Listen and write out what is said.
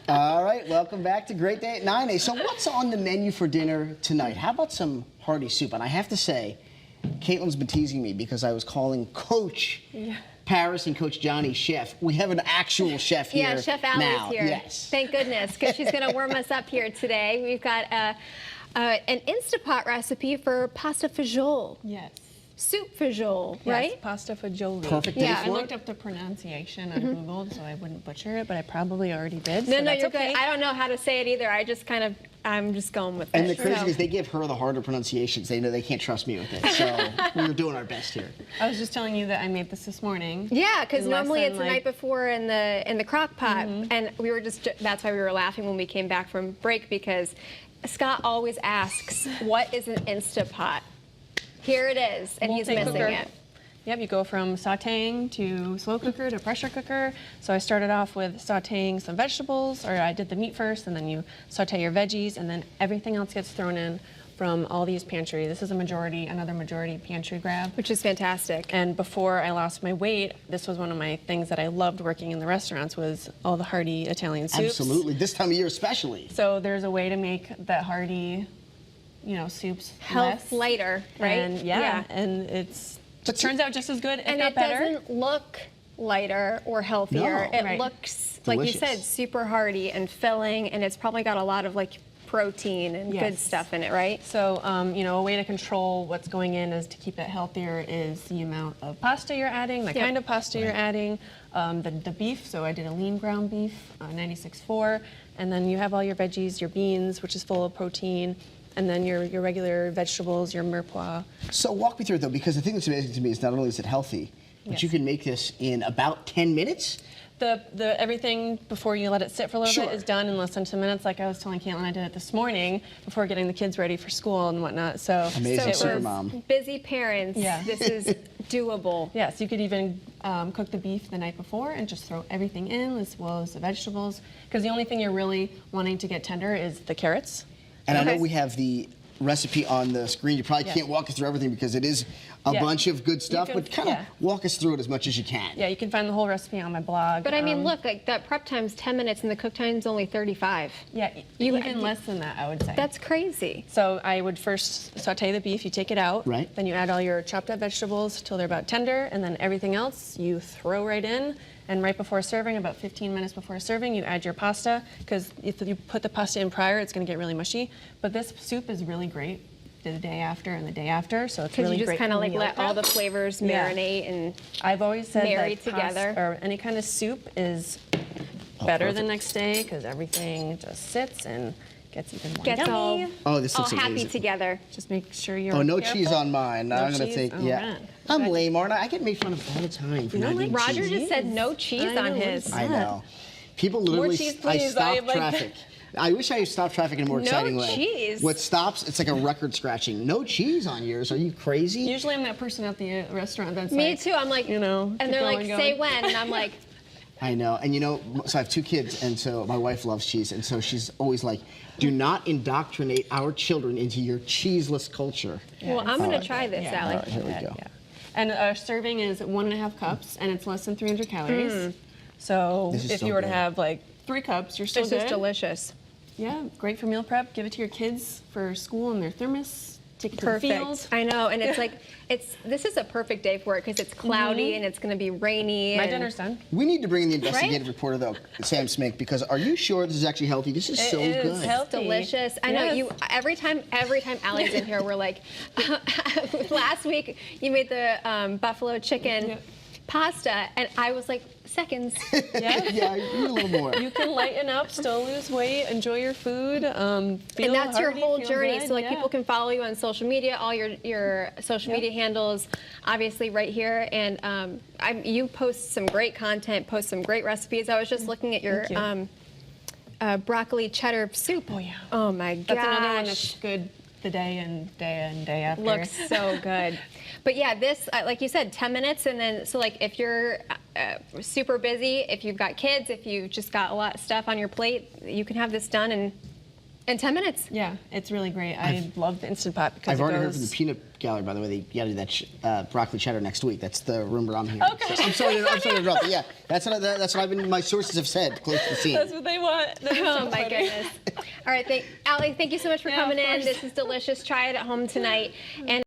All right, welcome back to Great Day at 9A. So what's on the menu for dinner tonight? How about some hearty soup? And I have to say, Caitlin's been teasing me because I was calling Coach Paris and Coach Johnny chef. We have an actual chef here Yeah, Chef Allie's here. Yes. Thank goodness, because she's going to warm us up here today. We've got an Instapot recipe for pasta fagioli. Yes. Soup fagioli, Yes, right? pasta fagioli. Perfect day Yeah, I for looked it. up the pronunciation on Google so I wouldn't butcher it, but I probably already did. No, so no, that's you're okay. good. I don't know how to say it either. I'm just going with And it. the crazy So- is they give her the harder pronunciations. They know they can't trust me with it. So we were doing our best here. I was just telling you that I made this morning. Yeah, because in less normally than, it's the night before in the crock pot, and we were that's why we were laughing when we came back from break, because Scott always asks, "What is an Instapot?" Here it is, and he's missing Multi-cooker. it. Yep, you go from sauteing to slow cooker to pressure cooker. So I started off with sauteing some vegetables, or I did the meat first, and then you saute your veggies, and then everything else gets thrown in from all these pantry. This is another majority pantry grab. Which is fantastic. And before I lost my weight, this was one of my things that I loved working in the restaurants, was all the hearty Italian soups. Absolutely. This time of year especially. So there's a way to make that hearty, soups Health less. lighter, right? And and it turns out just as good, if And not it better. doesn't look lighter or healthier. No. It Right. looks, like you Delicious. said, super hearty and filling, and it's probably got a lot of protein and good Yes. stuff in it, right? So, a way to control what's going in is to keep it healthier is the amount of pasta you're adding, the Yep. kind of pasta you're adding, the beef. So I did a lean ground beef, 96.4, and then you have all your veggies, your beans, which is full of protein, and then your regular vegetables, your mirepoix. So walk me through it though, because the thing that's amazing to me is not only is it healthy, but Yes. you can make this in about 10 minutes. The everything before you let it sit for a little Sure. bit is done in less than 10 minutes. Like I was telling Caitlin, I did it this morning before getting the kids ready for school and whatnot. So Amazing, it super was- mom. Busy parents, Yeah. this is doable. Yes, you could even cook the beef the night before and just throw everything in as well as the vegetables. Because the only thing you're really wanting to get tender is the carrots. And I Okay. know we have the recipe on the screen. You probably Yeah. can't walk us through everything because it is a Yeah. bunch of good stuff, can- but kind of yeah. walk us through it as much as you can. Yeah, you can find the whole recipe on my blog. But I mean, look, that prep time's 10 minutes and the cook time's only 35. Yeah, You- even less than that, I would say. That's crazy. So I would first saute the beef, you take it out. Right. Then you add all your chopped up vegetables till they're about tender, and then everything else you throw right in. And right before serving, about 15 minutes before serving, you add your pasta, because if you put the pasta in prior, it's gonna get really mushy. But this soup is really great the day after and the day after, so it's Because really you just great kind of for like meal let all the prep. flavors Yeah. marinate and I've always said married that together. or any kind of soup is better the perfect. next day, because everything just sits and gets even more gets yummy. all, Oh, this all looks happy amazing. together. Just make sure you're Oh, no careful. cheese on mine. No I'm gonna cheese? think, All yeah. right. I'm lame, aren't I? I get made fun of all the time for You not don't like eating Roger cheese. just said no cheese I on know, his. what I is know. People literally, cheese, I please. stopped I like- traffic. I wish I stopped traffic in a more No exciting way. cheese. What stops, it's like a record scratching. No cheese on yours. Are you crazy? Usually I'm that person at the restaurant that's Me like, too. I'm like, and and they're like, say when, and I'm like, I know. And so I have 2 kids, and so my wife loves cheese, and so she's always like, do not indoctrinate our children into your cheeseless culture. well, I'm gonna try this, Yeah. Allie. All right, here we go. Yeah. And our serving is 1.5 cups, and it's less than 300 calories. So This is if so you were to good. have like 3 cups, you're still This good. is delicious. Yeah, great for meal prep. Give it to your kids for school in their thermos. Take it to the field. Perfect. I know, and it's like, this is a perfect day for it because it's cloudy and it's gonna be rainy. My and dinner's done. We need to bring in the investigative reporter, though, Sam Smink, because are you sure this is actually healthy? This is so It is good. healthy. Delicious. I know Yes. you. Every time Allie's in here, we're like, last week you made the buffalo chicken Yep. pasta, and I was like, seconds. Yeah. Yeah, you need a little more. You can lighten up, still lose weight, enjoy your food. Feel And that's your hearty, whole feel journey. good, So like yeah. people can follow you on social media, all your social media handles, obviously right here. And you post some great content, post some great recipes. I was just looking at your Thank broccoli cheddar soup. Oh, yeah. Oh my gosh. That's another one that's good the day and day after. Looks so good. But yeah, this, like you said, 10 minutes. And then, so like if you're super busy, if you've got kids, if you've just got a lot of stuff on your plate, you can have this done in In 10 minutes. Yeah, it's really great. I love the Instant Pot because I've it already heard goes. from the peanut gallery, by the way. They got to do that broccoli cheddar next week. That's the rumor I'm hearing. Okay. So I'm sorry to interrupt, but yeah, that's what I've been. My sources have said close to the scene. That's what they want. Oh my goodness. All right, Allie, thank you so much for Yeah, of coming in. course. This is delicious. Try it at home tonight. And